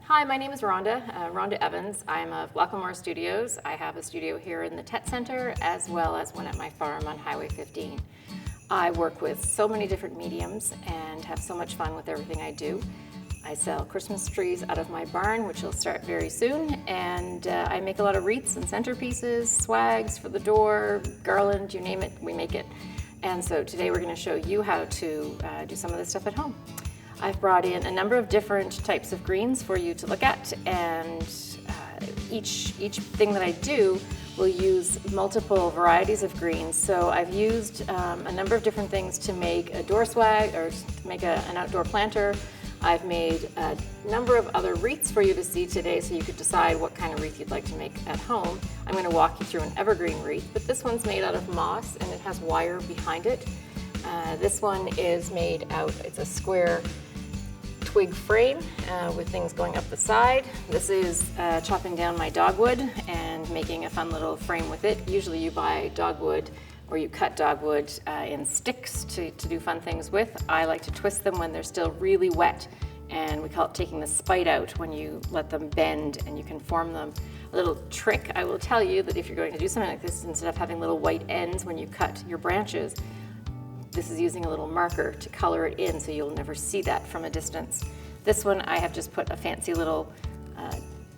Hi, my name is Rhonda Evans. I'm of Glocca Studios. I have a studio here in the Tet Center as well as one at my farm on Highway 15. I work with so many different mediums and have so much fun with everything I do. I sell Christmas trees out of my barn, which will start very soon, and I make a lot of wreaths and centerpieces, swags for the door, garland, you name it, we make it. And so today we're going to show you how to do some of this stuff at home. I've brought in a number of different types of greens for you to look at, and each thing that I do will use multiple varieties of greens. So I've used a number of different things to make a door swag or to make an outdoor planter. I've made a number of other wreaths for you to see today so you could decide what kind of wreath you'd like to make at home. I'm going to walk you through an evergreen wreath, but this one's made out of moss and it has wire behind it. This one is made out, it's a square twig frame with things going up the side. This is chopping down my dogwood and making a fun little frame with it. Usually you buy dogwood or you cut dogwood in sticks to do fun things with. I like to twist them when they're still really wet, and we call it taking the spite out when you let them bend and you can form them. A little trick, I will tell you that if you're going to do something like this, instead of having little white ends when you cut your branches, this is using a little marker to color it in so you'll never see that from a distance. This one I have just put a fancy little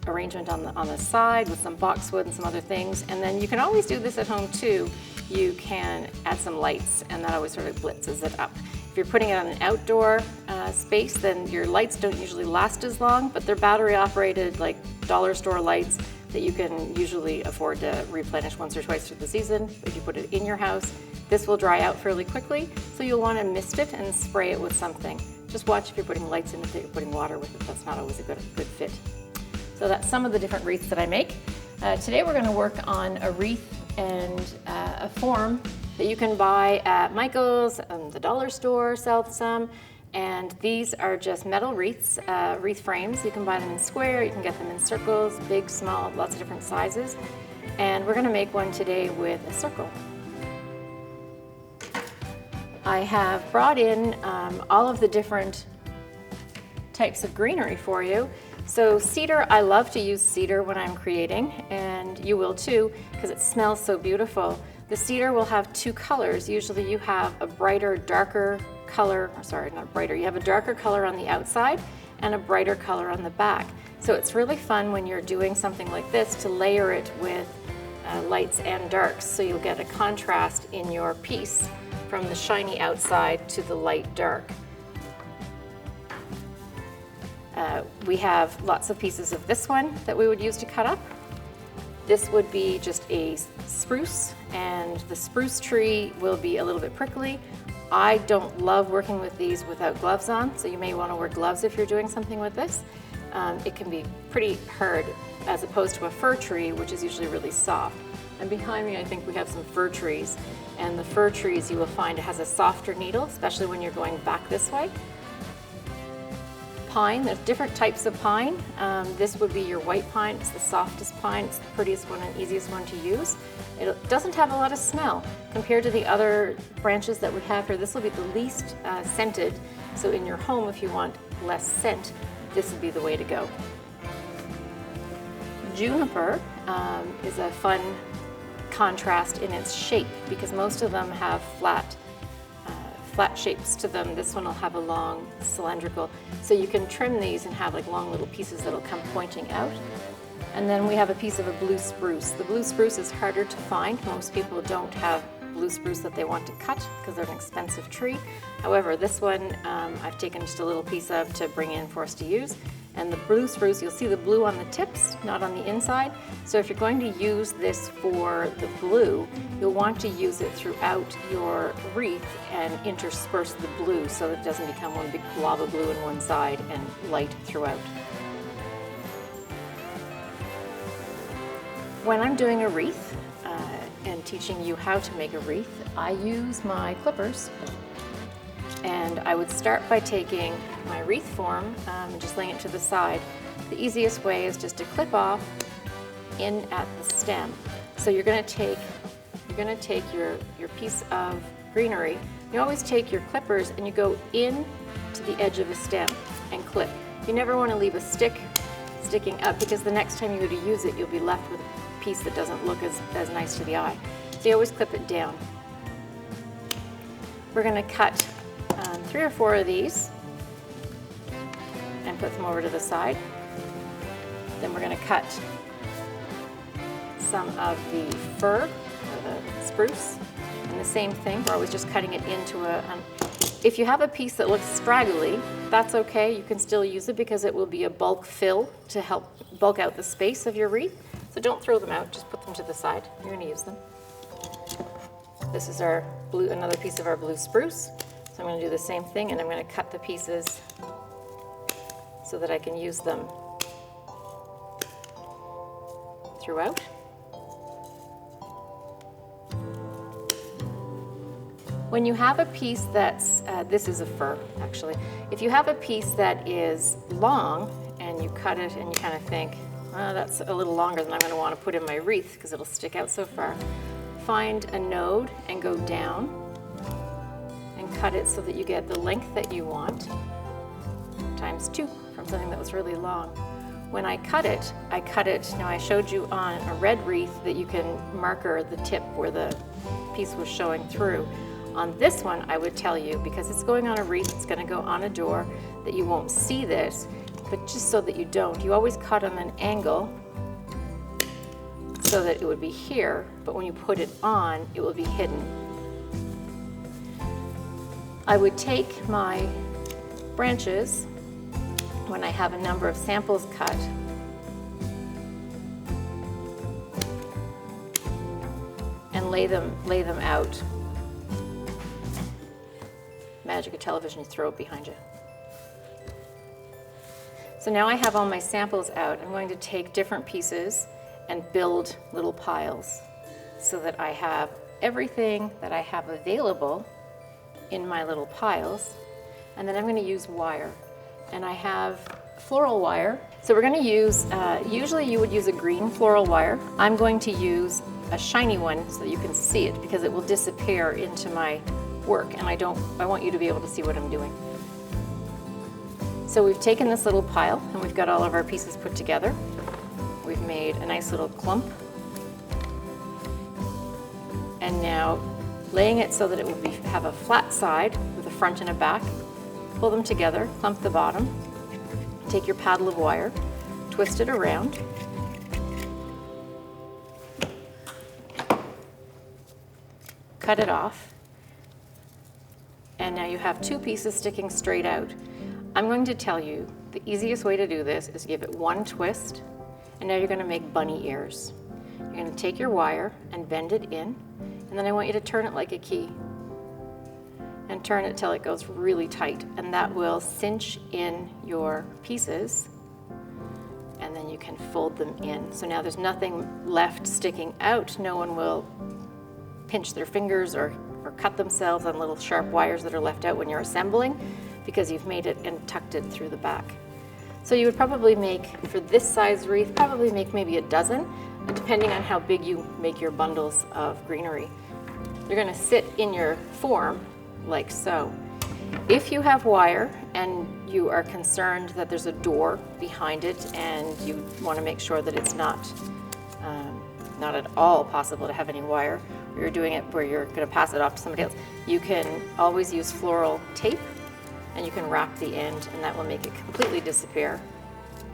arrangement on the side with some boxwood and some other things, and then you can always do this at home too. You can add some lights and that always sort of blitzes it up. If you're putting it on an outdoor space, then your lights don't usually last as long, but they're battery operated, like dollar store lights that you can usually afford to replenish once or twice through the season. If you put it in your house, this will dry out fairly quickly, so you'll want to mist it and spray it with something. Just watch if you're putting lights in it, that you're putting water with it. That's not always a good fit. So that's some of the different wreaths that I make. Today we're going to work on a wreath and a form that you can buy at Michael's, the dollar store sells some, and these are just metal wreaths, wreath frames. You can buy them in square, you can get them in circles, big, small, lots of different sizes. And we're going to make one today with a circle. I have brought in all of the different types of greenery for you. So cedar, I love to use cedar when I'm creating, and you will too, because it smells so beautiful. The cedar will have two colors. Usually you have a brighter, darker color, or sorry, not brighter, you have a darker color on the outside and a brighter color on the back. So it's really fun when you're doing something like this to layer it with lights and darks, so you'll get a contrast in your piece from the shiny outside to the light dark. We have lots of pieces of this one that we would use to cut up. This would be just a spruce, and the spruce tree will be a little bit prickly. I don't love working with these without gloves on, so you may want to wear gloves if you're doing something with this. It can be pretty hard as opposed to a fir tree, which is usually really soft. And behind me I think we have some fir trees, and the fir trees you will find it has a softer needle, especially when you're going back this way. Pine, there's different types of pine. This would be your white pine. It's the softest pine. It's the prettiest one and easiest one to use. It doesn't have a lot of smell compared to the other branches that we have here. This will be the least scented. So in your home, if you want less scent, this would be the way to go. Juniper is a fun contrast in its shape because most of them have flat shapes to them. This one will have a long cylindrical, so you can trim these and have like long little pieces that'll come pointing out. And then we have a piece of a blue spruce. The blue spruce is harder to find. Most people don't have blue spruce that they want to cut because they're an expensive tree. However, this one I've taken just a little piece of to bring in for us to use. And the blue spruce, you'll see the blue on the tips, not on the inside. So if you're going to use this for the blue, you'll want to use it throughout your wreath and intersperse the blue so it doesn't become one big blob of blue on one side and light throughout. When I'm doing a wreath and teaching you how to make a wreath, I use my clippers. And I would start by taking my wreath form and just laying it to the side. The easiest way is just to clip off in at the stem. So you're going to take your piece of greenery. You always take your clippers and you go in to the edge of a stem and clip. You never want to leave a stick sticking up, because the next time you go to use it, you'll be left with a piece that doesn't look as nice to the eye. So you always clip it down. We're going to cut 3 or 4 of these and put them over to the side. Then we're going to cut some of the fir, or the spruce, and the same thing. We're always just cutting it into a... if you have a piece that looks scraggly, that's okay. You can still use it because it will be a bulk fill to help bulk out the space of your wreath. So don't throw them out, just put them to the side. You're going to use them. This is our blue, another piece of our blue spruce. So I'm going to do the same thing, and I'm going to cut the pieces so that I can use them throughout. When you have a piece that's, this is a fir actually, if you have a piece that is long and you cut it and you kind of think, oh, that's a little longer than I'm going to want to put in my wreath because it'll stick out so far, find a node and go down and cut it so that you get the length that you want, times 2 from something that was really long. When I cut it, now I showed you on a red wreath that you can marker the tip where the piece was showing through. On this one, I would tell you, because it's going on a wreath, it's going to go on a door, that you won't see this, but just so that you don't, you always cut on an angle so that it would be here, but when you put it on, it will be hidden. I would take my branches when I have a number of samples cut and lay them out. Magic of television, you throw it behind you. So now I have all my samples out. I'm going to take different pieces and build little piles so that I have everything that I have available in my little piles. And then I'm going to use wire. And I have floral wire. So we're going to use, usually you would use a green floral wire. I'm going to use a shiny one so that you can see it, because it will disappear into my work, and I want you to be able to see what I'm doing. So we've taken this little pile and we've got all of our pieces put together. We've made a nice little clump. And now laying it so that it will have a flat side with a front and a back. Pull them together, clump the bottom. Take your paddle of wire, twist it around. Cut it off. And now you have 2 pieces sticking straight out. I'm going to tell you the easiest way to do this is give it one twist, and now you're going to make bunny ears. You're going to take your wire and bend it in, and then I want you to turn it like a key. And turn it till it goes really tight, and that will cinch in your pieces, and then you can fold them in. So now there's nothing left sticking out. No one will pinch their fingers or cut themselves on little sharp wires that are left out when you're assembling, because you've made it and tucked it through the back. So you would probably make, for this size wreath, probably make maybe a dozen, depending on how big you make your bundles of greenery. They're going to sit in your form like so. If you have wire and you are concerned that there's a door behind it and you want to make sure that it's not at all possible to have any wire, or you're doing it where you're going to pass it off to somebody else, you can always use floral tape, and you can wrap the end, and that will make it completely disappear.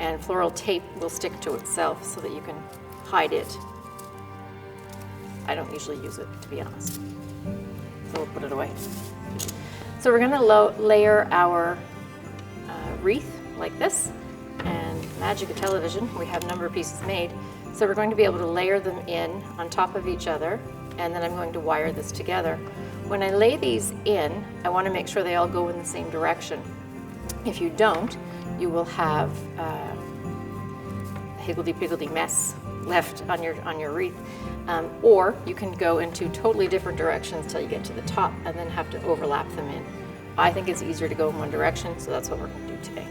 And floral tape will stick to itself so that you can hide it. I don't usually use it, to be honest. So we'll put it away. So we're going to layer our wreath like this, and magic of television, we have a number of pieces made. So we're going to be able to layer them in on top of each other, and then I'm going to wire this together. When I lay these in, I want to make sure they all go in the same direction. If you don't, you will have a higgledy-piggledy mess left on your wreath. Or you can go into totally different directions till you get to the top and then have to overlap them in. I think it's easier to go in one direction, so that's what we're going to do today.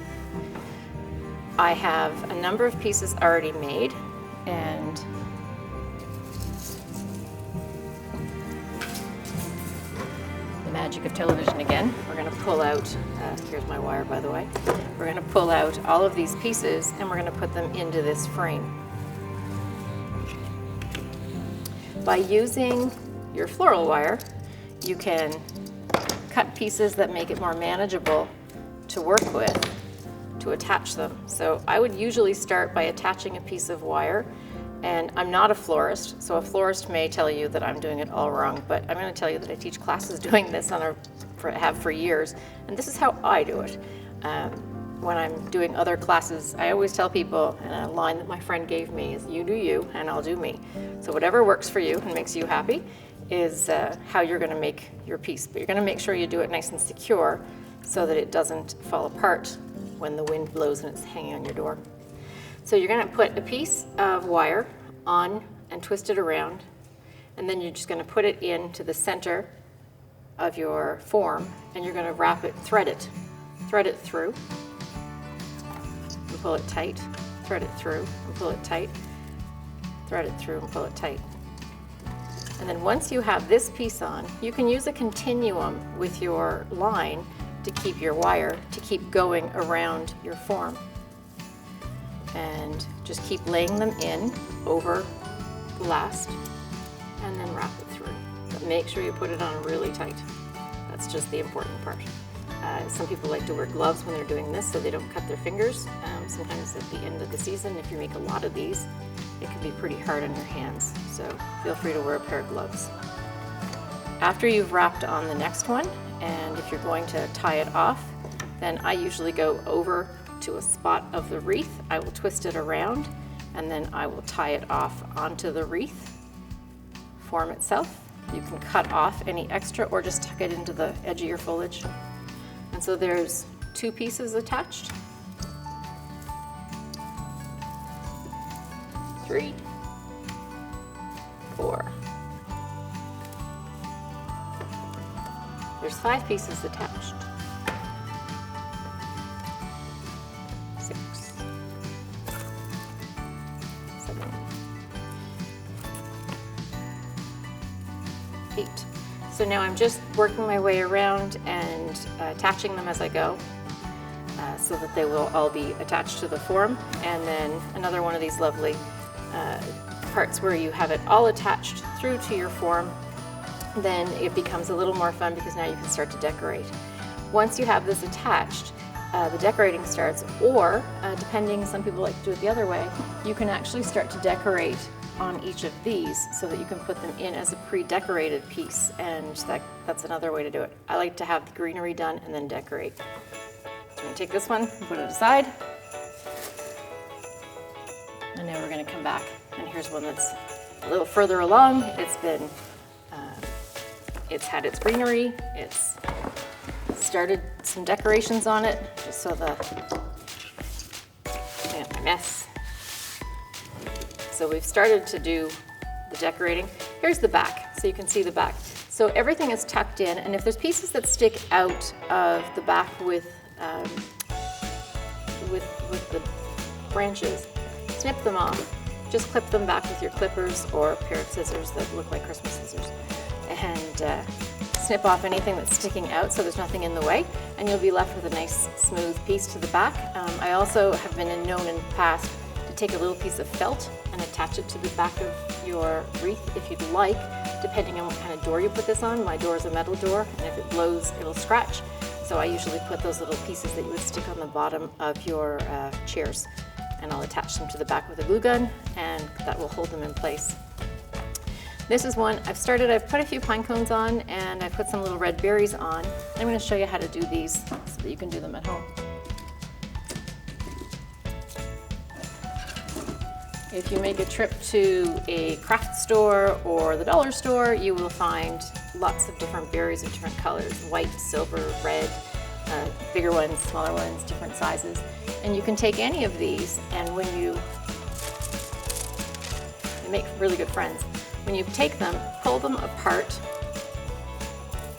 I have a number of pieces already made, and the Magic of television again. We're going to pull out, here's my wire by the way, we're going to pull out all of these pieces and we're going to put them into this frame. By using your floral wire, you can cut pieces that make it more manageable to work with to attach them. So I would usually start by attaching a piece of wire, and I'm not a florist, so a florist may tell you that I'm doing it all wrong, but I'm going to tell you that I teach classes doing this have for years, and this is how I do it. When I'm doing other classes, I always tell people, and a line that my friend gave me is, you do you and I'll do me. So whatever works for you and makes you happy is how you're going to make your piece, but you're going to make sure you do it nice and secure so that it doesn't fall apart when the wind blows and it's hanging on your door. So you're going to put a piece of wire on and twist it around, and then you're just going to put it into the center of your form, and you're going to wrap it, thread it through, and pull it tight, thread it through, and pull it tight, thread it through, and pull it tight. And then once you have this piece on, you can use a continuum with your line to keep your wire, to keep going around your form. And just keep laying them in over the last, and then wrap it through. But make sure you put it on really tight. That's just the important part. Some people like to wear gloves when they're doing this so they don't cut their fingers. Sometimes at the end of the season, if you make a lot of these, it can be pretty hard on your hands. So feel free to wear a pair of gloves. After you've wrapped on the next one, and if you're going to tie it off, then I usually go over to a spot of the wreath. I will twist it around, and then I will tie it off onto the wreath form itself. You can cut off any extra or just tuck it into the edge of your foliage. And so there's 2 pieces attached. 3, 4. There's 5 pieces attached. 6, 7, 8. So now I'm just working my way around and attaching them as I go, so that they will all be attached to the form. And then another one of these lovely parts where you have it all attached through to your form. Then it becomes a little more fun because now you can start to decorate. Once you have this attached, the decorating starts, or depending, some people like to do it the other way, you can actually start to decorate on each of these so that you can put them in as a pre-decorated piece, and that's another way to do it. I like to have the greenery done and then decorate. So I'm going to take this one and put it aside, and now we're going to come back, and here's one that's a little further along. It's had its greenery, it's started some decorations on it, just so clean up my mess. So we've started to do the decorating. Here's the back, so you can see the back. So everything is tucked in, and if there's pieces that stick out of the back with the branches, snip them off. Just clip them back with your clippers or a pair of scissors that look like Christmas scissors, and snip off anything that's sticking out so there's nothing in the way, and you'll be left with a nice smooth piece to the back. I also have been known in the past to take a little piece of felt and attach it to the back of your wreath if you'd like, depending on what kind of door you put this on. My door is a metal door, and if it blows, it'll scratch. So I usually put those little pieces that you would stick on the bottom of your chairs, and I'll attach them to the back with a glue gun, and that will hold them in place. This is one I've put a few pine cones on, and I put some little red berries on. I'm going to show you how to do these so that you can do them at home. If you make a trip to a craft store or the dollar store, you will find lots of different berries of different colors: white, silver, red, bigger ones, smaller ones, different sizes. And you can take any of these, and they make really good friends. When you take them, pull them apart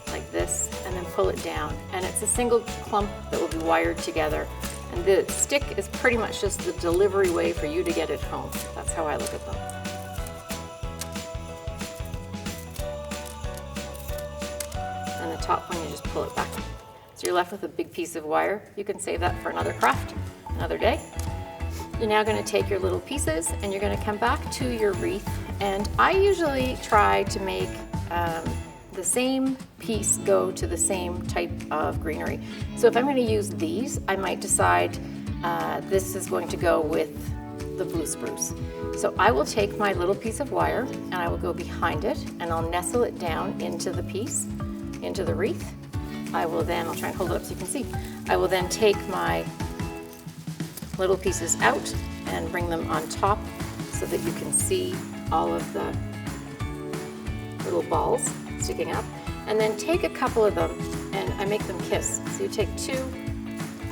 like this, and then pull it down. And it's a single clump that will be wired together. And the stick is pretty much just the delivery way for you to get it home. That's how I look at them. And the top one, you just pull it back. So you're left with a big piece of wire. You can save that for another craft, another day. You're now going to take your little pieces and you're going to come back to your wreath. And I usually try to make the same piece go to the same type of greenery. So if I'm going to use these, I might decide this is going to go with the blue spruce. So I will take my little piece of wire and I will go behind it and I'll nestle it down into the piece, into the wreath. I'll try and hold it up so you can see. I will then take my little pieces out and bring them on top so that you can see all of the little balls sticking up. And then take a couple of them and I make them kiss. So you take two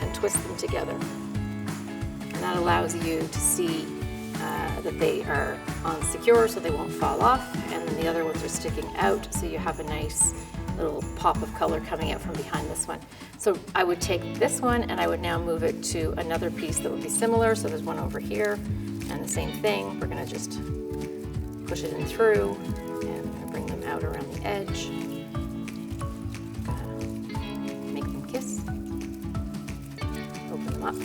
and twist them together. And that allows you to see that they are on secure so they won't fall off. And then the other ones are sticking out so you have a nice little pop of color coming out from behind this one. So I would take this one and I would now move it to another piece that would be similar. So there's one over here and the same thing. We're gonna just push it in through and bring them out around the edge. Make them kiss. Open them up.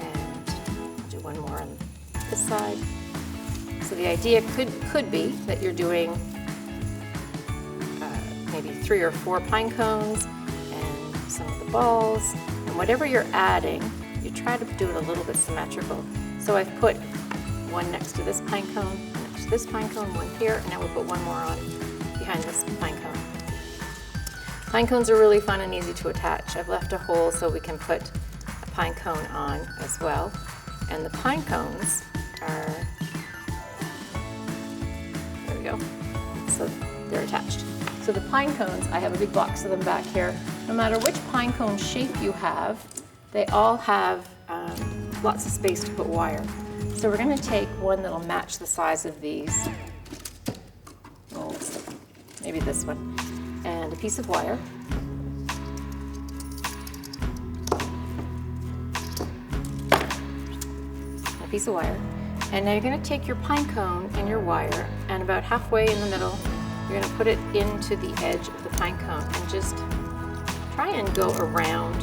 And I'll do one more on this side. So the idea could be that you're doing maybe 3 or 4 pine cones and some of the balls, and whatever you're adding, you try to do it a little bit symmetrical. So I've put one next to this pine cone, next to this pine cone, one here, and now we'll put one more on behind this pine cone. Pine cones are really fun and easy to attach. I've left a hole so we can put a pine cone on as well. And the pine cones are, there we go, so they're attached. So the pine cones, I have a big box of them back here. No matter which pine cone shape you have, they all have lots of space to put wire. So we're going to take one that'll match the size of these. Oh, maybe this one. And a piece of wire. A piece of wire. And now you're going to take your pine cone and your wire, and about halfway in the middle, you're going to put it into the edge of the pine cone and just try and go around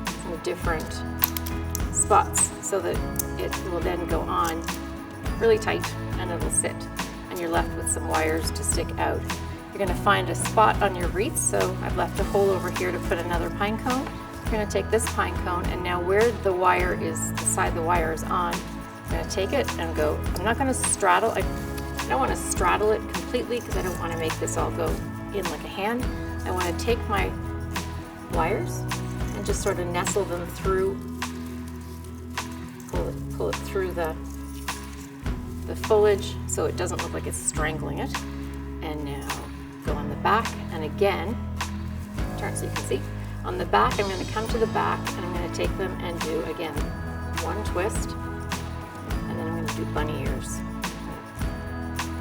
some different spots so that it will then go on really tight and it'll sit, and you're left with some wires to stick out. You're going to find a spot on your wreath, so I've left a hole over here to put another pine cone. You're going to take this pine cone, and now where the wire is, the side the wire is on, I'm going to take it and go. I'm not going to straddle. I don't want to straddle it completely because I don't want to make this all go in like a hand. I want to take my wires and just sort of nestle them through, pull it through the foliage so it doesn't look like it's strangling it. And now go on the back, and again, turn so you can see. On the back, I'm going to come to the back and I'm going to take them and do, again, one twist, and then I'm going to do bunny ears.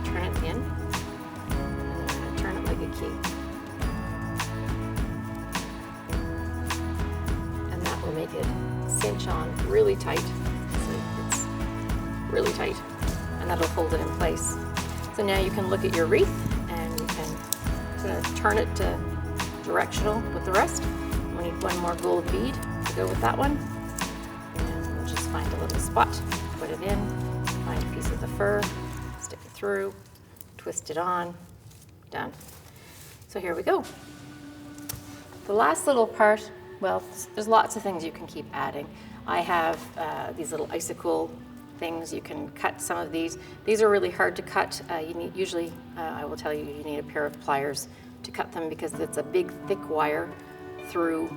Turn it in, and then I'm going to turn it like a key. And that will make it cinch on really tight. So it's really tight, and that'll hold it in place. So now you can look at your wreath and you can sort of turn it to directional with the rest. We need one more gold bead to go with that one. And we'll just find a little spot, put it in, find a piece of the fur, stick it through, twist it on, done. So here we go. The last little part, well, there's lots of things you can keep adding. I have these little icicle things. You can cut some of these. These are really hard to cut. You need, usually, I will tell you, you need a pair of pliers to cut them because it's a big, thick wire through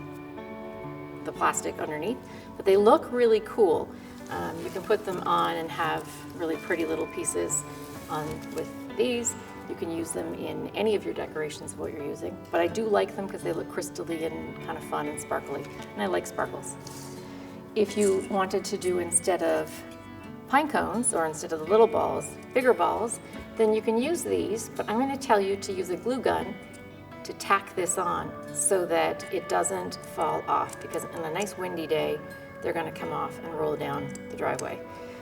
the plastic underneath. But they look really cool. You can put them on and have really pretty little pieces on with these. You can use them in any of your decorations of what you're using. But I do like them because they look crystally and kind of fun and sparkly. And I like sparkles. If you wanted to do, instead of pine cones, or instead of the little balls, bigger balls, then you can use these, but I'm going to tell you to use a glue gun to tack this on so that it doesn't fall off, because on a nice windy day, they're going to come off and roll down the driveway.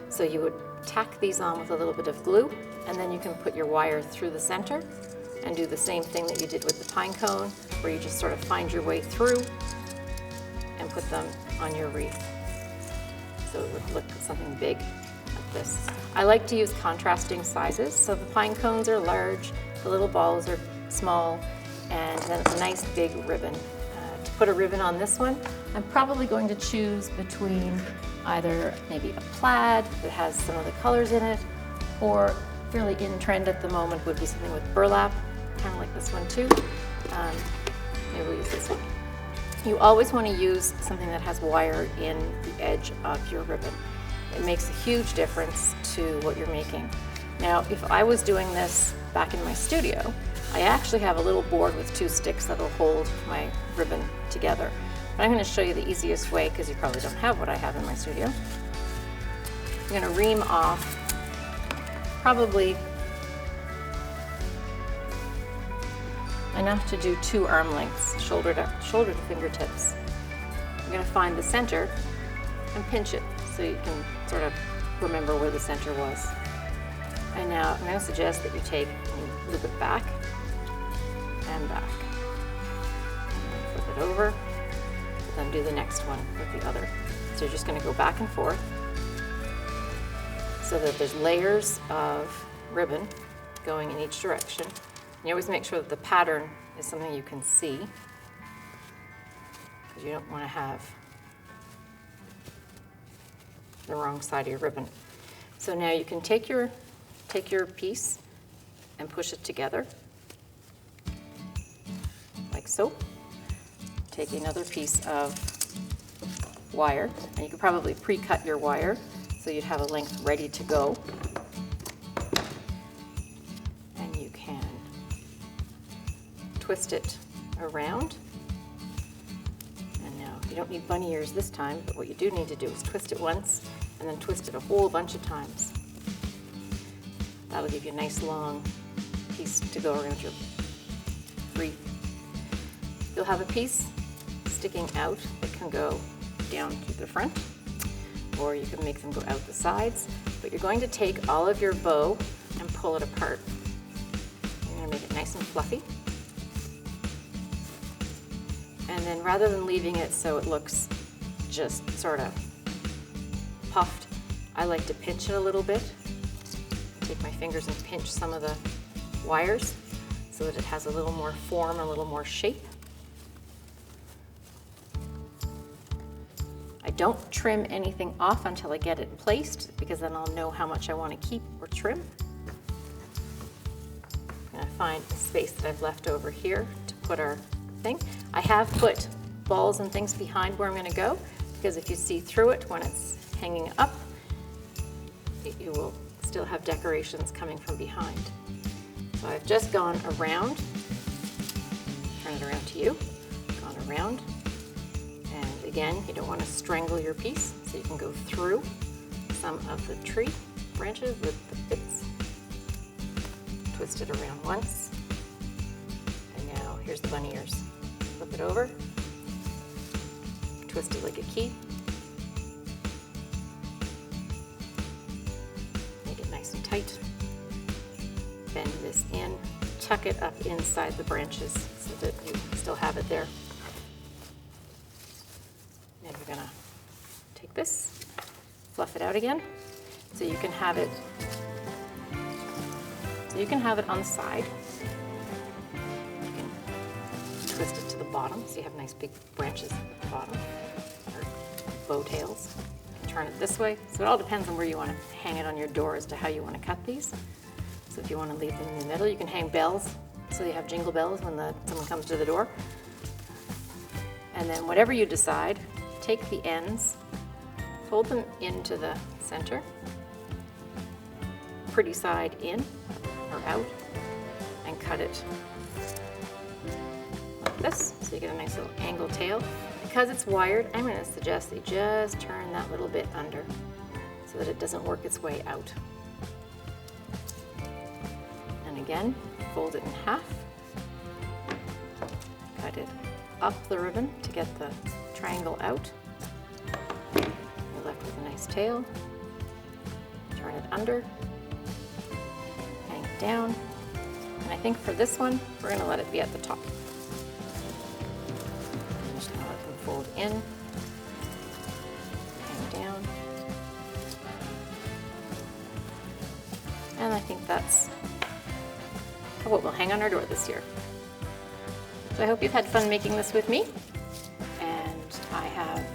So you would tack these on with a little bit of glue, and then you can put your wire through the center and do the same thing that you did with the pine cone, where you just sort of find your way through and put them on your wreath. So it would look something big like this. I like to use contrasting sizes. So the pine cones are large, the little balls are small, and then it's a nice big ribbon. To put a ribbon on this one, I'm probably going to choose between either maybe a plaid that has some of the colors in it, or really in trend at the moment would be something with burlap, kind of like this one too. Maybe we'll use this one. You always want to use something that has wire in the edge of your ribbon. It makes a huge difference to what you're making. Now, if I was doing this back in my studio, I actually have a little board with 2 sticks that'll hold my ribbon together. But I'm going to show you the easiest way, because you probably don't have what I have in my studio. I'm going to ream off probably enough to do 2 arm lengths, shoulder to fingertips. I'm going to find the center and pinch it so you can sort of remember where the center was. And now I'm going to suggest that you take and you loop it back and back. And flip it over, then do the next one with the other. So you're just going to go back and forth so that there's layers of ribbon going in each direction. You always make sure that the pattern is something you can see, because you don't want to have the wrong side of your ribbon. So now you can take your piece and push it together, like so. Take another piece of wire, and you could probably pre-cut your wire so you'd have a length ready to go. Twist it around. And now you don't need bunny ears this time, but what you do need to do is twist it once and then twist it a whole bunch of times. That'll give you a nice long piece to go around your wreath. You'll have a piece sticking out that can go down to the front, or you can make them go out the sides, but you're going to take all of your bow and pull it apart. You're going to make it nice and fluffy. And then rather than leaving it so it looks just sort of puffed, I like to pinch it a little bit. Take my fingers and pinch some of the wires so that it has a little more form, a little more shape. I don't trim anything off until I get it placed, because then I'll know how much I want to keep or trim. I'm going to find a space that I've left over here to put our thing. I have put balls and things behind where I'm going to go, because if you see through it when it's hanging up, you will still have decorations coming from behind. So I've just gone around, turn it around to you, gone around, and again, you don't want to strangle your piece, so you can go through some of the tree branches with the bits, twist it around once, and now here's the bunny ears. Flip it over, twist it like a key, make it nice and tight, bend this in, tuck it up inside the branches so that you still have it there. And you're going to take this, fluff it out again, so you can have it on the side. Twist it to the bottom so you have nice big branches at the bottom, or bow tails. Turn it this way. So it all depends on where you want to hang it on your door as to how you want to cut these. So if you want to leave them in the middle, you can hang bells so you have jingle bells when someone comes to the door. And then whatever you decide, take the ends, fold them into the center, pretty side in or out, and cut it this, so you get a nice little angled tail. Because it's wired, I'm going to suggest that you just turn that little bit under so that it doesn't work its way out. And again, fold it in half, cut it up the ribbon to get the triangle out. You're left with a nice tail. Turn it under, hang it down, And I think for this one, we're going to let it be at the top. I'm just going to let them fold in and down. And I think that's what will hang on our door this year. So I hope you've had fun making this with me. And I have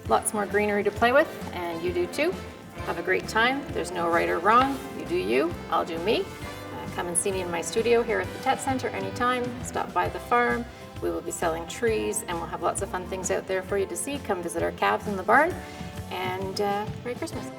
lots more greenery to play with, and you do too. Have a great time. There's no right or wrong. You do you, I'll do me. Come and see me in my studio here at the Tet Center anytime. Stop by the farm. We will be selling trees, and we'll have lots of fun things out there for you to see. Come visit our calves in the barn, and Merry Christmas.